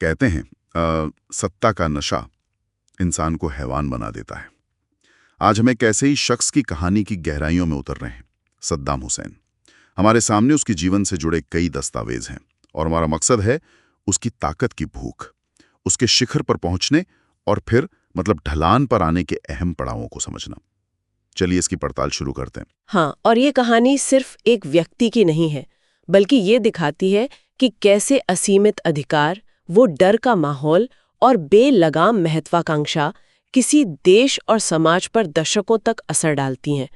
कहते हैं सत्ता का नशा इंसान को हैवान बना देता है। आज हम एक ऐसे ही शख्स की कहानी की गहराइयों में उतर रहे हैं, सद्दाम हुसैन। हमारे सामने उसके जीवन से जुड़े कई दस्तावेज हैं और हमारा मकसद है उसकी ताकत की भूख, उसके शिखर पर पहुंचने और फिर ढलान पर आने के अहम पड़ावों को समझना। चलिए इसकी पड़ताल शुरू करते हैं। हाँ, और ये कहानी सिर्फ एक व्यक्ति की नहीं है, बल्कि ये दिखाती है कि कैसे असीमित अधिकार, वो डर का माहौल और बेलगाम महत्वाकांक्षा किसी देश और समाज पर दशकों तक असर डालती हैं।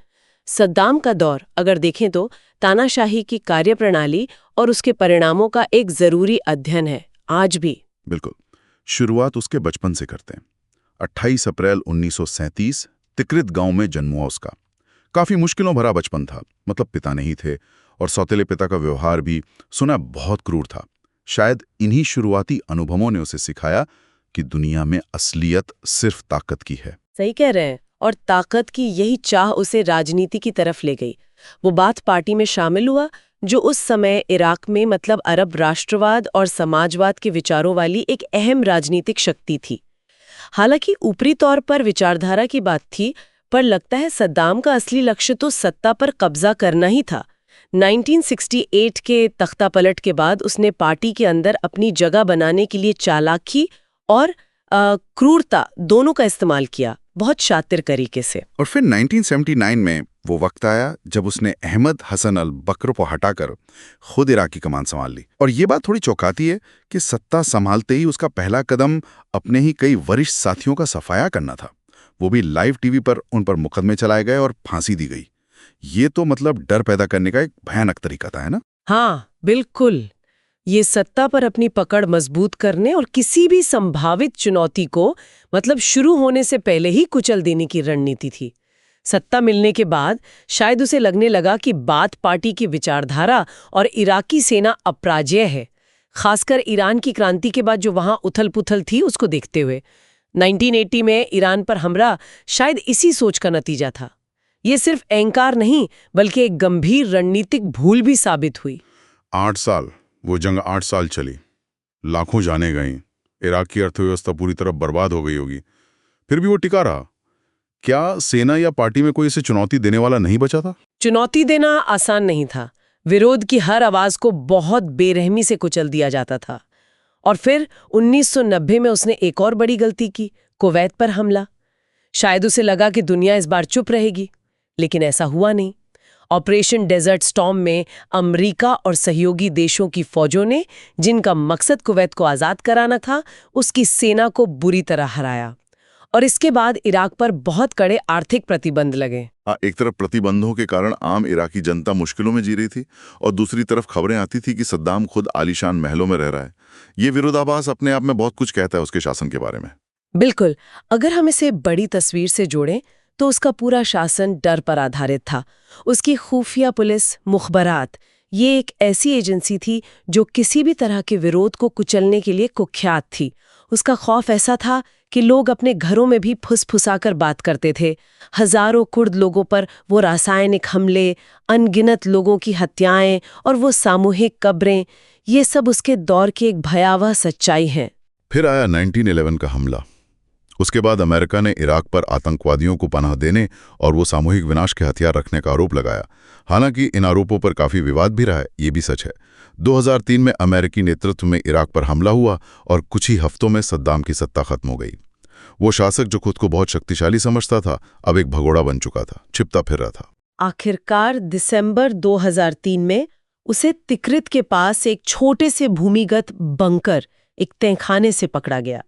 सद्दाम का दौर अगर देखें तो तानाशाही की कार्यप्रणाली और उसके परिणामों का एक जरूरी अध्ययन है आज भी। बिल्कुल। शुरुआत उसके बचपन से करते हैं। 28 अप्रैल 1937 तिक्रित गांव में जन्म हुआ उसका। काफी मुश्किलों भरा बचपन था, पिता नहीं थे और सौतेले पिता का व्यवहार भी सुना बहुत क्रूर था। शायद इन्हीं शुरुआती अनुभवों ने उसे सिखाया कि दुनिया में असलियत सिर्फ ताकत की है। सही कह रहे हैं, और ताकत की यही चाह उसे राजनीति की तरफ ले गई। वो बाथ पार्टी में शामिल हुआ, जो उस समय इराक में अरब राष्ट्रवाद और समाजवाद के विचारों वाली एक अहम राजनीतिक शक्ति थी। हालांकि ऊपरी तौर पर विचारधारा की बात थी, पर लगता है सद्दाम का असली लक्ष्य तो सत्ता पर कब्जा करना ही था। 1968 के तख्तापलट के बाद उसने पार्टी के अंदर अपनी जगह बनाने के लिए चालाकी और क्रूरता दोनों का इस्तेमाल किया, बहुत शातिर तरीके से। और फिर 1979 में वो वक्त आया जब उसने अहमद हसन अल बकर को हटाकर खुद इराक की कमान संभाल ली। और ये बात थोड़ी चौंकाती है कि सत्ता संभालते ही उसका पहला कदम अपने ही कई वरिष्ठ साथियों का सफाया करना था। वो भी लाइव टीवी पर उन पर मुकदमे चलाए गए और फांसी दी गई। ये तो डर पैदा करने का एक भयानक तरीका था, है ना? हाँ, बिल्कुल। ये सत्ता पर अपनी पकड़ मजबूत करने और किसी भी संभावित चुनौती को शुरू होने से पहले ही कुचल देने की रणनीति थी। सत्ता मिलने के बाद शायद उसे लगने लगा कि बाथ पार्टी की विचारधारा और इराकी सेना अपराजेय है, खासकर ईरान की क्रांति के बाद जो वहां उथल-पुथल थी उसको देखते हुए। 1980 में ईरान पर हमला शायद इसी सोच का नतीजा था। ये सिर्फ अहंकार नहीं, बल्कि एक गंभीर रणनीतिक भूल भी साबित हुई। 8 साल वो जंग 8 साल चली, लाखों जाने गईं, इराक की अर्थव्यवस्था पूरी तरह बर्बाद हो गई होगी, फिर भी वो टिका रहा। क्या सेना या पार्टी में कोई इसे चुनौती देने वाला नहीं बचा था? चुनौती देना आसान नहीं था। विरोध की हर आवाज को बहुत बेरहमी से कुचल दिया जाता था। और फिर 1990 में उसने एक और बड़ी गलती की, कुवैत पर हमला। शायद उसे लगा कि दुनिया इस बार चुप रहेगी, लेकिन ऐसा हुआ नहीं। ऑपरेशन डेजर्ट स्टॉर्म में अमेरिका और सहयोगी देशों की फौजों ने, जिनका मकसद कुवैत को आजाद कराना था, उसकी सेना को बुरी तरह हराया। और इसके बाद इराक पर बहुत कड़े आर्थिक प्रतिबंध लगे। एक तरफ प्रतिबंधों के कारण आम इराकी जनता मुश्किलों में जी रही थी और दूसरी तरफ खबरें आती थी कि सद्दाम खुद आलीशान महलों में रह रहा है। ये विरोधाभास अपने आप में बहुत कुछ कहता है उसके शासन के बारे में। बिल्कुल। अगर हम इसे बड़ी तस्वीर से जोड़ें तो उसका पूरा शासन डर पर आधारित था। उसकी खुफिया पुलिस, मुखबरात, ये एक ऐसी एजेंसी थी जो किसी भी तरह के विरोध को कुचलने के लिए कुख्यात थी। उसका खौफ ऐसा था कि लोग अपने घरों में भी फुसफुसाकर बात करते थे। हजारों कुर्द लोगों पर वो रासायनिक हमले, अनगिनत लोगों की हत्याएं और वो सामूहिक कब्रें, ये सब उसके दौर की एक भयावह सच्चाई है। फिर आया 1911 का हमला। उसके बाद अमेरिका ने इराक पर आतंकवादियों को पनाह देने और वो सामूहिक विनाश के हथियार रखने का आरोप लगाया। हालांकि इन आरोपों पर काफी विवाद भी रहा है, ये भी सच है। 2003 में अमेरिकी नेतृत्व में इराक पर हमला हुआ और कुछ ही हफ्तों में सद्दाम की सत्ता खत्म हो गई। वो शासक जो खुद को बहुत शक्तिशाली समझता था, अब एक भगोड़ा बन चुका था, छिपता फिर रहा था। आखिरकार दिसंबर 2003 में उसे तिक्रित के पास एक छोटे से भूमिगत बंकर, एक तहखाने से पकड़ा गया।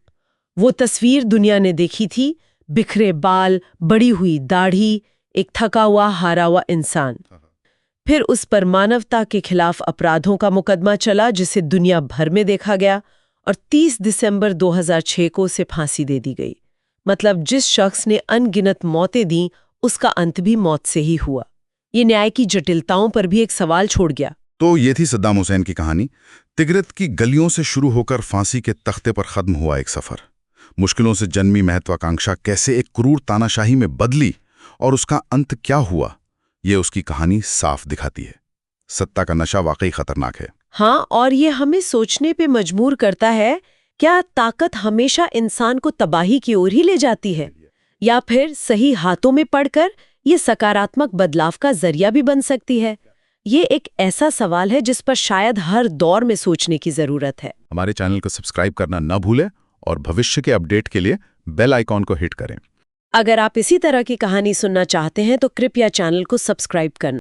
वो तस्वीर दुनिया ने देखी थी, बिखरे बाल, बड़ी हुई दाढ़ी, एक थका हुआ हारा हुआ इंसान। फिर उस पर मानवता के खिलाफ अपराधों का मुकदमा चला, जिसे दुनिया भर में देखा गया, और 30 दिसंबर 2006 को उसे फांसी दे दी गई। जिस शख्स ने अनगिनत मौतें दी, उसका अंत भी मौत से ही हुआ। ये न्याय की जटिलताओं पर भी एक सवाल छोड़ गया। तो ये थी सद्दाम हुसैन की कहानी। तिग्रित की गलियों से शुरू होकर फांसी के तख्ते पर खत्म हुआ एक सफर। मुश्किलों से जन्मी महत्वाकांक्षा कैसे एक क्रूर तानाशाही में बदली और उसका अंत क्या हुआ, ये उसकी कहानी साफ दिखाती है। सत्ता का नशा वाकई खतरनाक है। हाँ, और ये हमें सोचने पे मजबूर करता है क्या ताकत हमेशा इंसान को तबाही की ओर ही ले जाती है, या फिर सही हाथों में पड़कर ये सकारात्मक बदलाव का जरिया भी बन सकती है? ये एक ऐसा सवाल है जिस पर शायद हर दौर में सोचने की जरूरत है। हमारे चैनल को सब्सक्राइब करना न भूलें और भविष्य के अपडेट के लिए बेल आइकॉन को हिट करें। अगर आप इसी तरह की कहानी सुनना चाहते हैं तो कृपया चैनल को सब्सक्राइब करना।